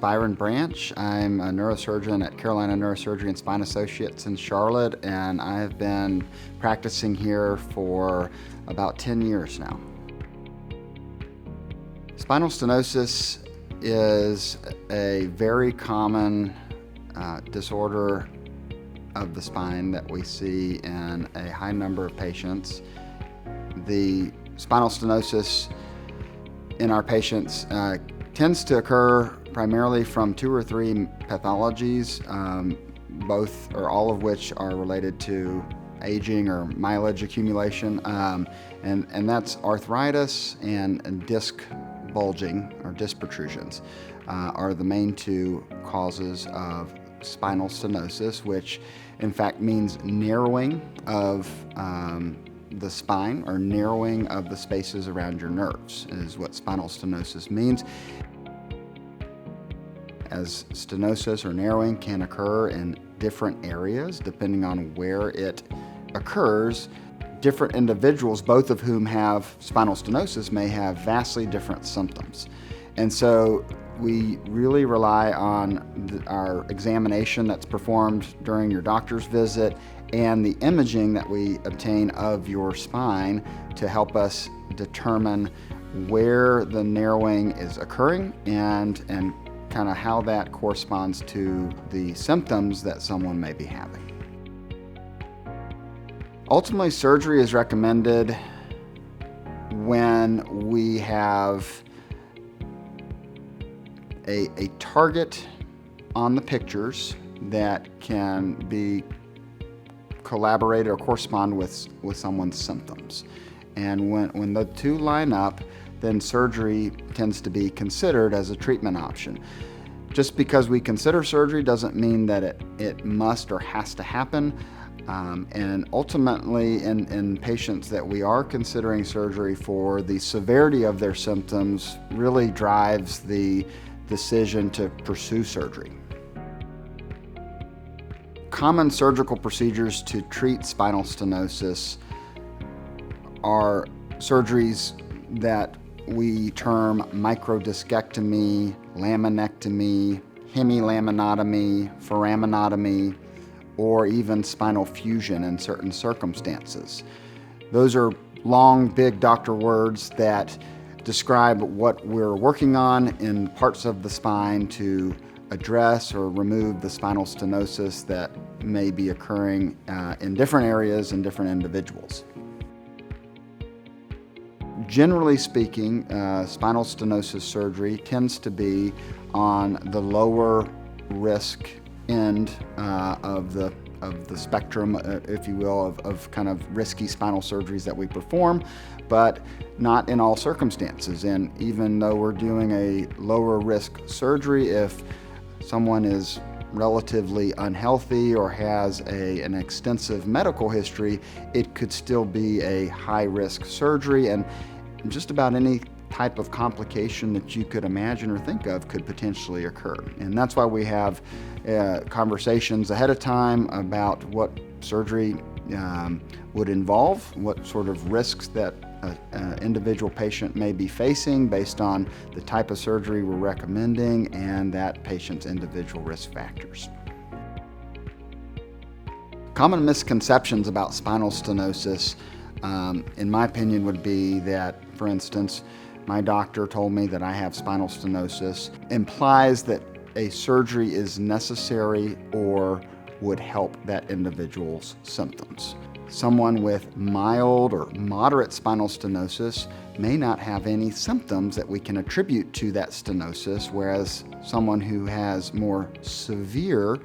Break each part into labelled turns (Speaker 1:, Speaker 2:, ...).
Speaker 1: Byron Branch. I'm a neurosurgeon at Carolina Neurosurgery and Spine Associates in Charlotte, and I have been practicing here for about 10 years now. Spinal stenosis is a very common disorder of the spine that we see in a high number of patients. The spinal stenosis in our patients tends to occur primarily from 2 or 3 pathologies, both or all of which are related to aging or mileage accumulation, and that's arthritis and disc bulging or disc protrusions are the main 2 causes of spinal stenosis, which in fact means narrowing of the spine, or narrowing of the spaces around your nerves, is what spinal stenosis means. As stenosis or narrowing can occur in different areas depending on where it occurs, different individuals, both of whom have spinal stenosis, may have vastly different symptoms. And so we really rely on our examination that's performed during your doctor's visit and the imaging that we obtain of your spine to help us determine where the narrowing is occurring and kind of how that corresponds to the symptoms that someone may be having. Ultimately, surgery is recommended when we have a target on the pictures that can be collaborated or correspond with someone's symptoms. And when the 2 line up, then surgery tends to be considered as a treatment option. Just because we consider surgery doesn't mean that it must or has to happen. And ultimately, in patients that we are considering surgery for, the severity of their symptoms really drives the decision to pursue surgery. Common surgical procedures to treat spinal stenosis are surgeries that we term microdiscectomy, laminectomy, hemilaminotomy, foraminotomy, or even spinal fusion in certain circumstances. Those are long, big doctor words that describe what we're working on in parts of the spine to address or remove the spinal stenosis that may be occurring in different areas in different individuals. Generally speaking, spinal stenosis surgery tends to be on the lower risk end of the spectrum, if you will, of kind of risky spinal surgeries that we perform, but not in all circumstances. And even though we're doing a lower risk surgery, if someone is relatively unhealthy or has an extensive medical history, it could still be a high risk surgery, and just about any type of complication that you could imagine or think of could potentially occur. And that's why we have conversations ahead of time about what surgery would involve, what sort of risks that an individual patient may be facing based on the type of surgery we're recommending and that patient's individual risk factors. Common misconceptions about spinal stenosis, in my opinion, would be that, for instance, my doctor told me that I have spinal stenosis, implies that a surgery is necessary or would help that individual's symptoms. Someone with mild or moderate spinal stenosis may not have any symptoms that we can attribute to that stenosis, whereas someone who has more severe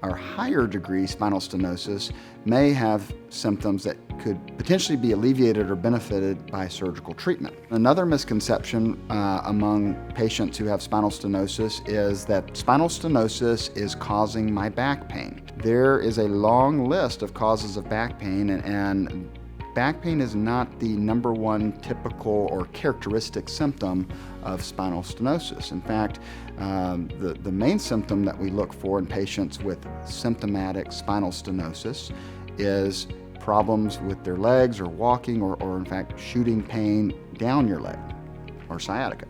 Speaker 1: or higher degree spinal stenosis may have symptoms that could potentially be alleviated or benefited by surgical treatment. Another misconception among patients who have spinal stenosis is that spinal stenosis is causing my back pain. There is a long list of causes of back pain, and back pain is not the number 1 typical or characteristic symptom of spinal stenosis. In fact, the main symptom that we look for in patients with symptomatic spinal stenosis is problems with their legs or walking, or in fact shooting pain down your leg, or sciatica.